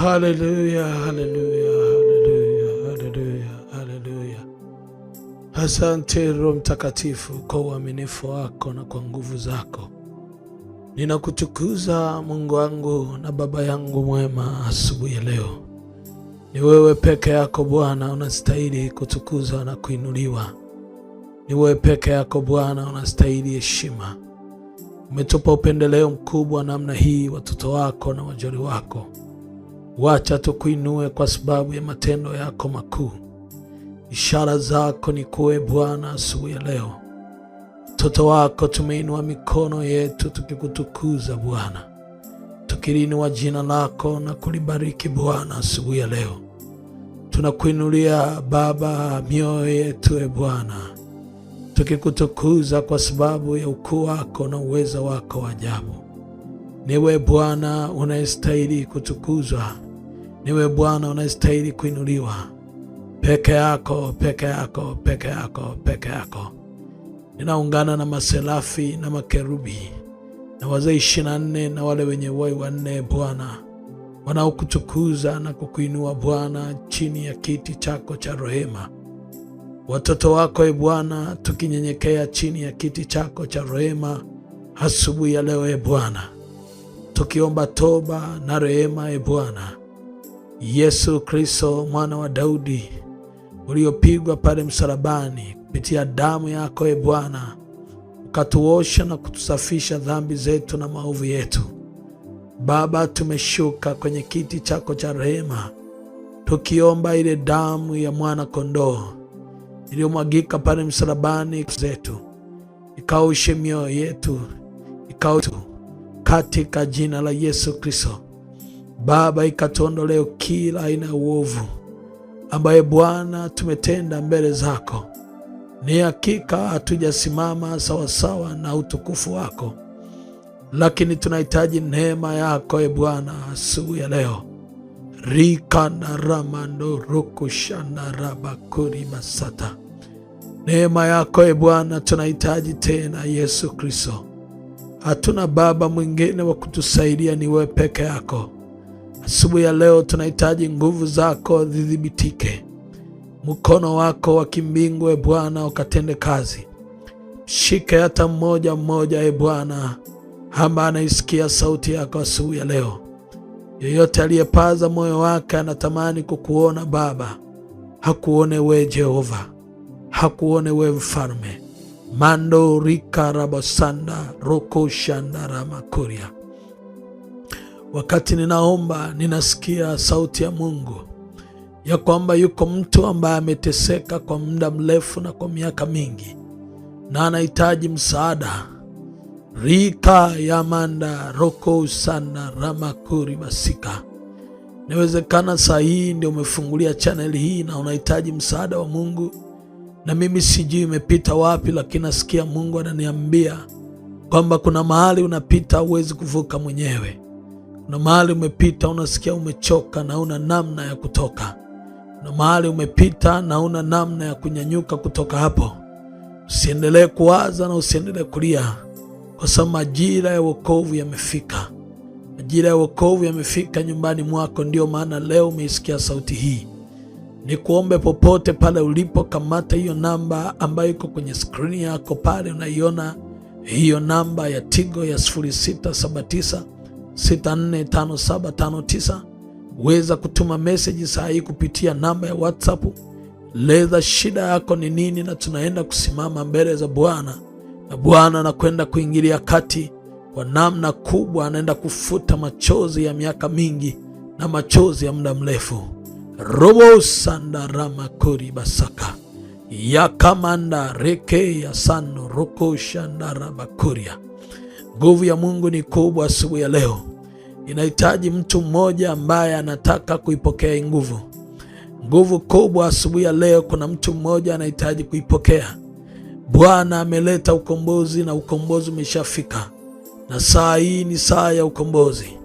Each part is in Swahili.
Haleluya, haleluya, haleluya, haleluya, haleluya. Asante Roho Mtakatifu kwa uaminifu wako na kwa nguvu zako. Ninakutukuza Mungu wangu na Baba yangu mwema asubuhi ya leo. Ni wewe peke yako Bwana unastahili kutukuzwa na kuinuliwa. Ni wewe peke yako Bwana unastahili heshima. Umetupa upendeleo mkubwa namna hii watoto wako na wajoli wako. Wacha tukuinue kwa sababu ya matendo yako makuu. Ishara zako ni kuwe Bwana asubuhi ya leo. Watoto wako tumeinua mikono yetu tukikutukuza Bwana. Tukiinua jina lako na kulibariki Bwana asubuhi ya leo. Tunakuinulia Baba mioyo yetu Bwana. Tukikutukuza kwa sababu ya ukuu wako na uwezo wako wa ajabu. Niwe Bwana unastahili kutukuzwa. Niwe Bwana unastahili kuinuliwa. Peke yako, peke yako, peke yako, peke yako. Ninaungana na maserafi na makerubi na wazee 24 na wale wenye uhai wanne Bwana, wanaokutukuza na kukuinua Bwana chini ya kiti chako cha rehema. Watoto wako Bwana, tukinyenyekea chini ya kiti chako cha rehema asubuhi ya leo Bwana, tukiomba toba na rehema Bwana. Yesu Kristo mwana wa Daudi, uliopigwa pale msalabani, kupitia damu yako Bwana ukatuosha na kutusafisha dhambi zetu na maovu yetu. Baba, tumeshuka kwenye kiti chako cha rehema tukiomba ile damu ya mwana kondoo iliyomwagika pale msalabani zetu ikaoshe mioyo yetu, katika jina la Yesu Kristo. Baba, ikatuondolee kila aina ya uovu ambaye Bwana tumetenda mbele zako. Ni hakika hatujasimama sawasawa na utukufu wako, lakini tunahitaji neema yako Bwana asubuhi ya leo. Rikana ramando rukushana rabakuri basata. Neema yako Bwana tunahitaji tena Yesu Kristo. Hatuna Baba mwingine wa kutusaidia, ni wewe peke yako. Asubuhi ya leo tunahitaji nguvu zako zidhibitike. Mkono wako wa kimbingu Bwana ukatende kazi. Shike hata mmoja mmoja Bwana ambaye anaisikia sauti yako asubuhi ya leo. Yeyote aliyepaza moyo wake anatamani kukuona Baba, hakuone we Jehova, hakuone we mfalme. Mando rika rabasanda roko shanda ramakuria. Wakati ninaomba ninasikia sauti ya Mungu ya kwamba yuko mtu ambaye ameteseka kwa muda mrefu na kwa miaka mingi na anahitaji msaada. Rika yamanda roko sana ramakuri basika. Inawezekana saa hii ndio umefungulia channel hii na unahitaji msaada wa Mungu, na mimi sijui umepita wapi, lakini nasikia Mungu ananiambia kwamba kuna mahali unapita huwezi kuvuka mwenyewe. Kuna mahali umepita unasikia umechoka na una namna ya kutoka. Kuna mahali umepita na una namna ya kunyanyuka kutoka hapo. Usiendelee kuwaza na usiendelee kulia, kwa sababu majira ya wokovu yamefika. Majira ya wokovu yamefika nyumbani mwako. Ndio maana leo umeisikia sauti hii. Ni kuombe popote pale ulipo, kamata hiyo namba ambayo iko kwenye skrini yako pale. Unaiona hiyo namba ya Tigo ya 0679645759. Weza kutuma message saa hii kupitia namba ya WhatsApp. Leza shida yako ni nini, na tunaenda kusimama mbele za Bwana, na Bwana anakwenda kuingilia kati kwa namna kubwa. Anaenda kufuta machozi ya miaka mingi na machozi ya muda mrefu. Robo sanda ramakuri basaka ya kamanda reke ya sano roko shanda rabakuria. Nguvu ya Mungu ni kubwa asubuhi ya leo. Inahitaji mtu mmoja ambaye anataka kuipokea nguvu. Nguvu kubwa asubuhi ya leo, kuna mtu mmoja anahitaji kuipokea. Bwana ameleta ukombozi na ukombozi umeshafika. Na saa hii ni saa ya ukombozi.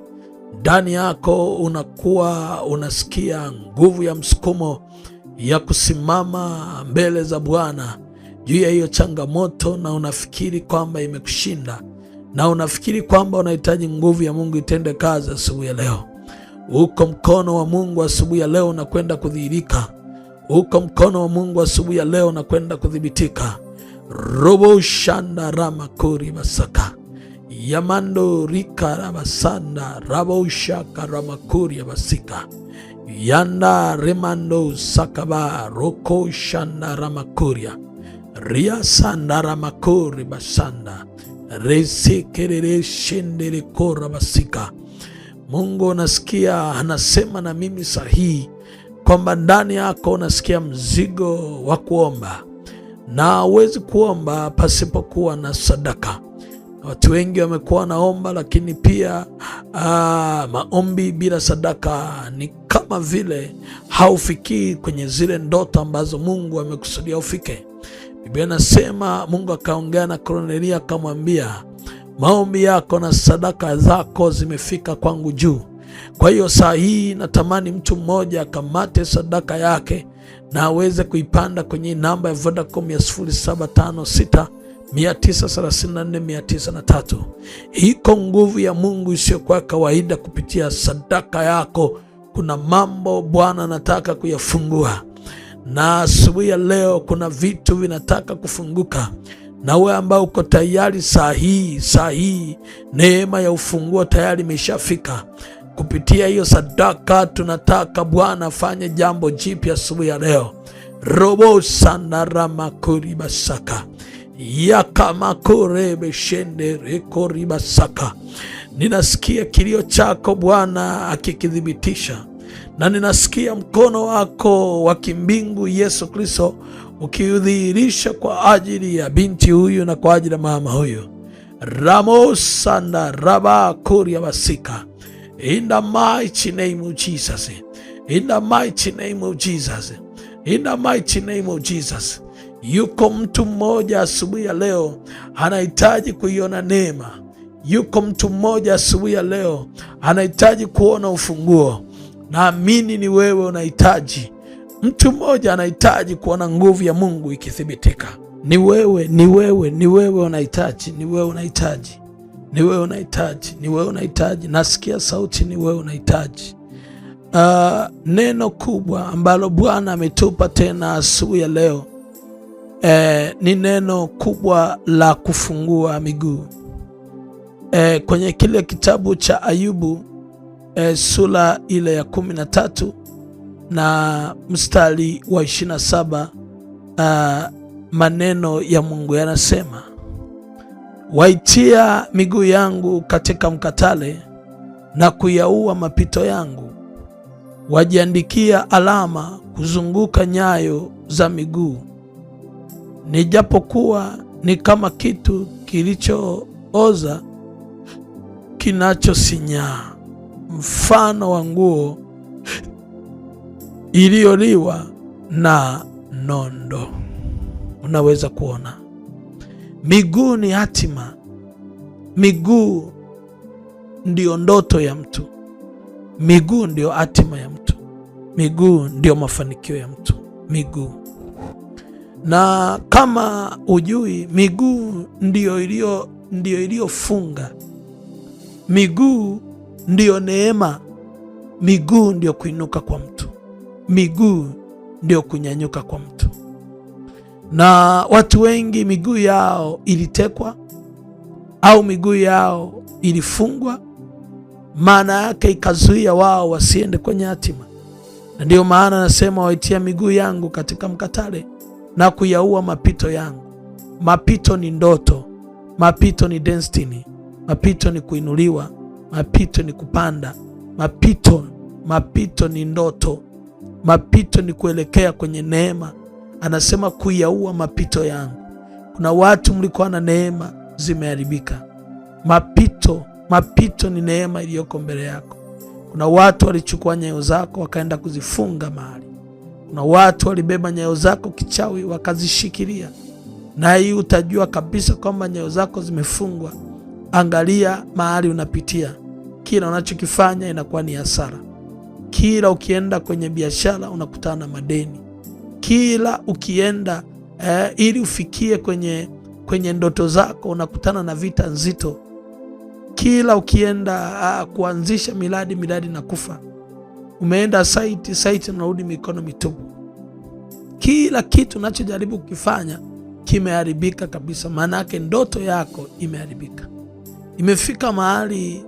Ndani yako unakuwa unasikia nguvu ya msukumo ya kusimama mbele za Bwana juu ya hiyo changamoto, na unafikiri kwamba imekushinda, na unafikiri kwamba unahitaji nguvu ya Mungu itende kazi asubuhi ya leo. Uko mkono wa Mungu asubuhi ya leo unakwenda kudhihirika. Uko mkono wa Mungu asubuhi ya leo unakwenda kudhibitika. Robo shanda ramakuri basaka yamando rika rabasanda rabo shaka ramakuri basika yanda remando sakaba roko shanda ramakuria ria sanda ramakuri basanda resekerere shendere kora basika. Mungu unasikia anasema na mimi sahihi kwamba ndani yako unasikia mzigo wa kuomba, na huwezi kuomba pasipokuwa na sadaka. Watu wengi wamekuwa naomba, lakini pia maombi bila sadaka ni kama vile haufikii kwenye zile ndoto ambazo Mungu amekusudia ufike. Biblia inasema Mungu akaongea na Kornelia akamwambia, maombi yako na sadaka zako zimefika kwangu juu. Kwa hiyo saa hii natamani mtu mmoja akamate sadaka yake na aweze kuipanda kwenye namba ya Vodacom ya 0756 934 903. Iko nguvu ya Mungu isiyokuwa kawaida kupitia sadaka yako. Kuna mambo Bwana anataka kuyafungua, na asubuhi ya leo kuna vitu vinataka kufunguka. Na wewe ambao uko tayari saa hii neema ya ufunguo tayari imeshafika. Kupitia hiyo sadaka tunataka Bwana afanye jambo jipya asubuhi ya leo. Robo sandarama kuribasaka yakamakure beshende rekoribasaka. Ninasikia kilio chako Bwana akikithibitisha, na ninasikia mkono wako wa kimbingu Yesu Kristo ukiudhihirisha kwa ajili ya binti huyu na kwa ajili ya mama huyu. Ramosanda raba kuria basika. In the mighty name of Jesus. In the mighty name of Jesus. In the mighty name of Jesus. Yuko mtu mmoja asubuhi ya leo anahitaji kuiona neema. Yuko mtu mmoja asubuhi ya leo anahitaji kuona ufunguo. Naamini ni wewe unahitaji. Mtu mmoja anahitaji kuona nguvu ya Mungu ikithibitika. Ni wewe unahitaji. Ni wewe unahitaji. Nasikia sauti, ni wewe unahitaji. Neno kubwa ambalo Bwana ametupa tena asubuhi ya leo ni neno kubwa la kufungua miguu. Kwenye kile kitabu cha Ayubu sura ile ya 13 na mstari wa 27, maneno ya Mungu yanasema, waitia miguu yangu katika mkatale na kuyaua mapito yangu, wajiandikia alama kuzunguka nyayo za miguu. Nijapokuwa ni kama kitu kilichooza kinachosinyaa, mfano wa nguo iliyoliwa na nondo. Unaweza kuona miguu ni hatima. Miguu ndio ndoto ya mtu. Miguu ndio hatima ya mtu. Miguu ndio mafanikio ya mtu. Miguu. Na kama ujui, miguu ndio iliyofunga. Miguu ndio neema. Miguu ndio kuinuka kwa mtu. Miguu ndio kunyanyuka kwa mtu. Na watu wengi miguu yao ilitekwa au miguu yao ilifungwa, maana yake ikazuia wao wasiende kwenye hatima. Na ndio maana nasema, waitia miguu yangu katika mkatale na kuyaua mapito yangu. Mapito ni ndoto, mapito ni destiny, mapito ni kuinuliwa, mapito ni kupanda, mapito ni ndoto, mapito ni kuelekea kwenye neema. Anasema kuyaua mapito yangu. Kuna watu mlikuwa na neema zimeharibika. Mapito ni neema iliyoko mbele yako. Kuna watu walichukua nyayo zako wakaenda kuzifunga mahali. Kuna watu walibeba nyayo zako kichawi wakazishikilia. Na hii utajua kabisa kwamba nyayo zako zimefungwa. Angalia mahali unapitia. Kila unachokifanya inakuwa ni hasara. Kila ukienda kwenye biashara unakutana na madeni. Kila ukienda ili ufikie kwenye ndoto zako unakutana na vita nzito. Kila ukienda kuanzisha miradi na kufa. Umeenda site unarudi mikono mitupu. Kila kitu unachojaribu kukifanya kimeharibika kabisa. Maana yake ndoto yako imeharibika. Imefika mahali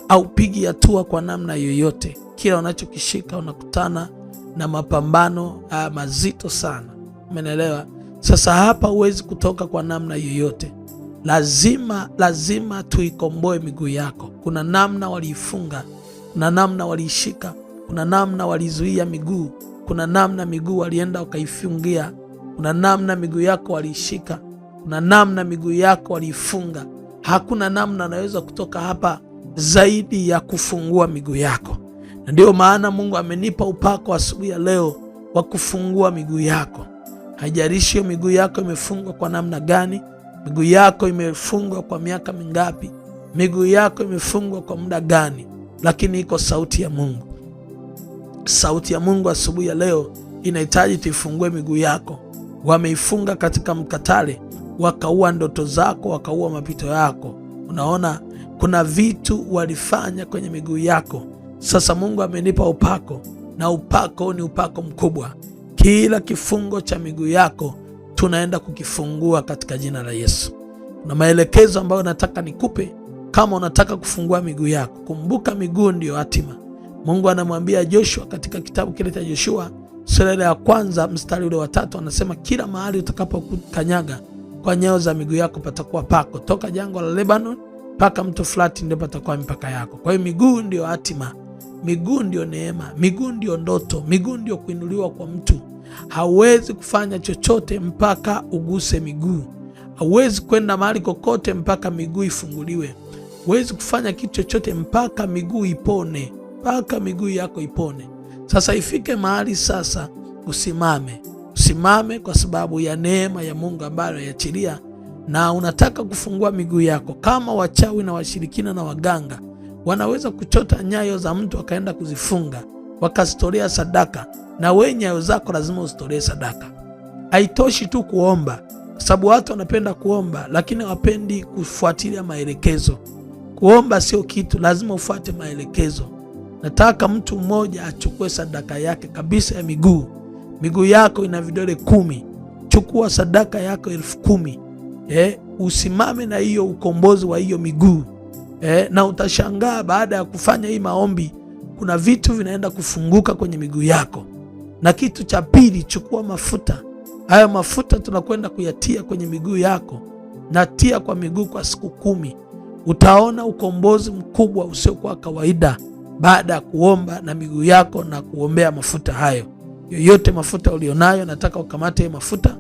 haupigi hatua kwa namna yoyote. Kila unachokishika unakutana na mapambano mazito sana. Umeelewa? Sasa hapa huwezi kutoka kwa namna yoyote. Lazima tuikomboe miguu yako. Kuna namna waliifunga, kuna namna waliishika, kuna namna walizuia miguu, kuna namna miguu walienda wakaifungia, kuna namna miguu yako waliishika, kuna namna miguu yako waliifunga. Hakuna namna anaweza kutoka hapa zaidi ya kufungua miguu yako. Na ndio maana Mungu amenipa upako asubuhi ya leo wa kufungua miguu yako. Haijalishi hiyo miguu yako imefungwa kwa namna gani, miguu yako imefungwa kwa miaka mingapi, miguu yako imefungwa kwa muda gani, lakini iko sauti ya Mungu. Sauti ya Mungu asubuhi ya leo inahitaji tuifungue miguu yako. Wameifunga katika mkatale, wakaua ndoto zako, wakaua mapito yako. Unaona, kuna vitu walifanya kwenye miguu yako. Sasa Mungu amenipa upako, na upako ni upako mkubwa. Kila kifungo cha miguu yako tunaenda kukifungua katika jina la Yesu. Na maelekezo ambayo nataka nikupe kama unataka kufungua miguu yako. Kumbuka, miguu ndio hatima. Mungu anamwambia Joshua katika kitabu kile cha Joshua sura ya 1 mstari ule wa 3, anasema kila mahali utakapokanyaga kwa nyayo za miguu yako patakuwa pako. Toka jangwa la Lebanon mpaka mto Frati ndio patakuwa mipaka yako. Kwa hiyo miguu ndio hatima. Miguu ndio neema, miguu ndio ndoto, miguu ndio kuinuliwa kwa mtu. Hauwezi kufanya chochote mpaka uguse miguu. Hauwezi kwenda mahali kokote mpaka miguu ifunguliwe. Huwezi kufanya kitu chochote mpaka miguu ipone, mpaka miguu yako ipone. Sasa ifike mahali sasa usimame kwa sababu ya neema ya Mungu ambayo yaachilia, na unataka kufungua miguu yako. Kama wachawi na washirikina na waganga wanaweza kuchota nyayo za mtu wakaenda kuzifunga wakazitolea sadaka, na wewe nyayo zako lazima uzitolee sadaka. Haitoshi tu kuomba, kwa sababu watu wanapenda kuomba lakini hawapendi kufuatilia maelekezo. Kuomba sio kitu, lazima ufuate maelekezo. Nataka mtu mmoja achukue sadaka yake kabisa ya miguu. Miguu yako ina vidole 10. Chukua sadaka yako 10,000. Usimame na hiyo ukombozi wa hiyo miguu. Na utashangaa baada ya kufanya hii maombi kuna vitu vinaenda kufunguka kwenye miguu yako. Na kitu cha pili, chukua mafuta. Hayo mafuta tunakwenda kuyatia kwenye miguu yako. Natia kwa miguu kwa siku 10. Utaona ukombozi mkubwa usiokuwa kawaida baada ya kuomba na miguu yako na kuombea mafuta hayo. Yoyote mafuta ulionayo, nataka ukamate mafuta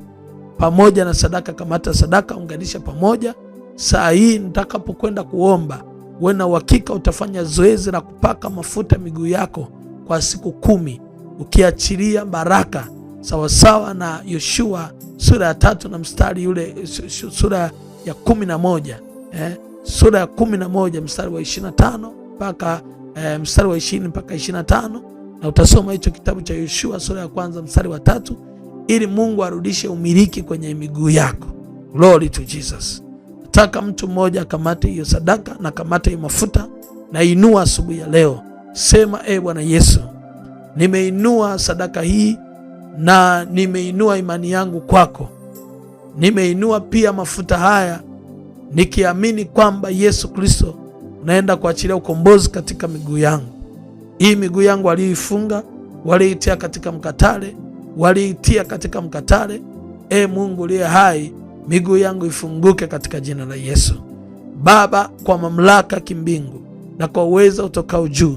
pamoja na sadaka. Kamata sadaka, unganisha pamoja. Saa hii nitakapokwenda kuomba, uwe na uhakika utafanya zoezi la kupaka mafuta miguu yako kwa siku 10, ukiachilia baraka sawasawa na Yoshua sura ya 3 na mstari ule, sura ya 11, sura ya 11 mstari wa 25 mpaka mstari wa 20 mpaka 25, na utasoma hicho kitabu cha Yoshua sura ya 1 mstari wa 3, ili Mungu arudishe umiliki kwenye miguu yako. Glory to Jesus. Nataka mtu mmoja kamate hiyo sadaka na kamate hiyo mafuta na inua asubuhi ya leo. Sema, Bwana Yesu, nimeinua sadaka hii na nimeinua imani yangu kwako. Nimeinua pia mafuta haya nikiamini kwamba Yesu Kristo unaenda kuachilia ukombozi katika miguu yangu. Hii miguu yangu waliifunga, waliitia katika mkatale, waliitia katika mkatale. Mungu uliye hai, miguu yangu ifunguke katika jina la Yesu. Baba, kwa mamlaka kimbingu na kwa uwezo utokao juu,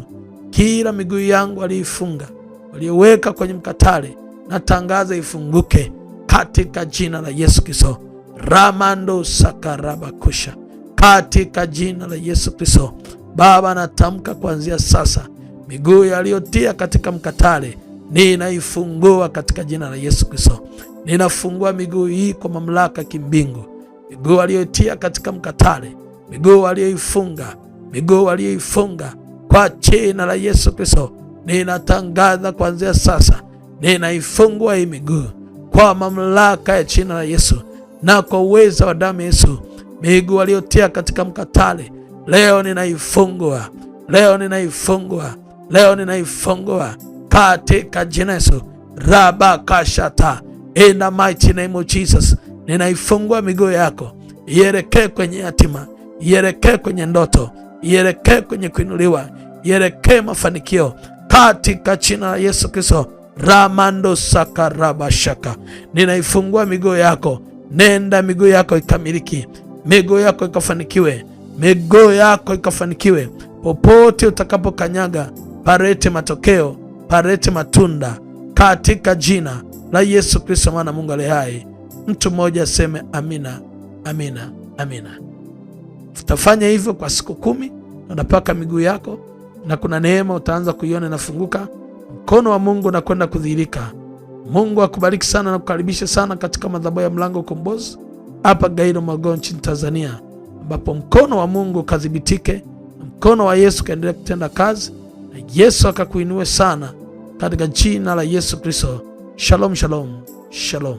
kila miguu yangu waliifunga, waliweka kwenye mkatale, natangaza ifunguke katika jina la Yesu Kristo. Ramando sakarabakusha, katika jina la Yesu Kristo. Baba, natamka kuanzia sasa, miguu yaliyotia katika mkatale ninaifungua katika jina la Yesu Kristo. Ninafungua miguu hii kwa mamlaka kimbingu. Miguu aliyotia katika mkatale, miguu aliyoifunga, miguu aliyoifunga kwa jina la Yesu Kristo, ninatangaza kuanzia sasa, ninaifungua hii miguu kwa mamlaka ya jina la Yesu na kwa uwezo wa damu ya Yesu. Miguu aliyotia katika mkatale leo ninaifungua, leo ninaifungua, leo ninaifungua katika jina Yesu. Rabakashata, in the mighty name of Jesus, ninaifungua miguu yako ielekee kwenye hatima, ielekee kwenye ndoto, ielekee kwenye kuinuliwa, ielekee mafanikio katika jina la Yesu Kristo. Ramando sakarabashaka, ninaifungua miguu yako. Nenda miguu yako ikamiliki, miguu yako ikafanikiwe, miguu yako ikafanikiwe. Popote utakapokanyaga, parete matokeo, parete matunda katika jina la Yesu Kristo, mwana Mungu aliye hai. Mtu mmoja aseme amina, amina, amina. Utafanya hivyo kwa siku 10, unapaka miguu yako, na kuna neema utaanza kuiona inafunguka. Mkono wa Mungu unakwenda kudhihirika. Mungu akubariki sana na kukaribisha sana katika madhabahu ya Mlango wa Ukombozi hapa Gairo Magogo nchini Tanzania, ambapo mkono wa Mungu kadhibitike, mkono wa Yesu kaendelea kutenda kazi, na Yesu akakuinue sana katika jina la Yesu Kristo. Shalom, shalom, shalom.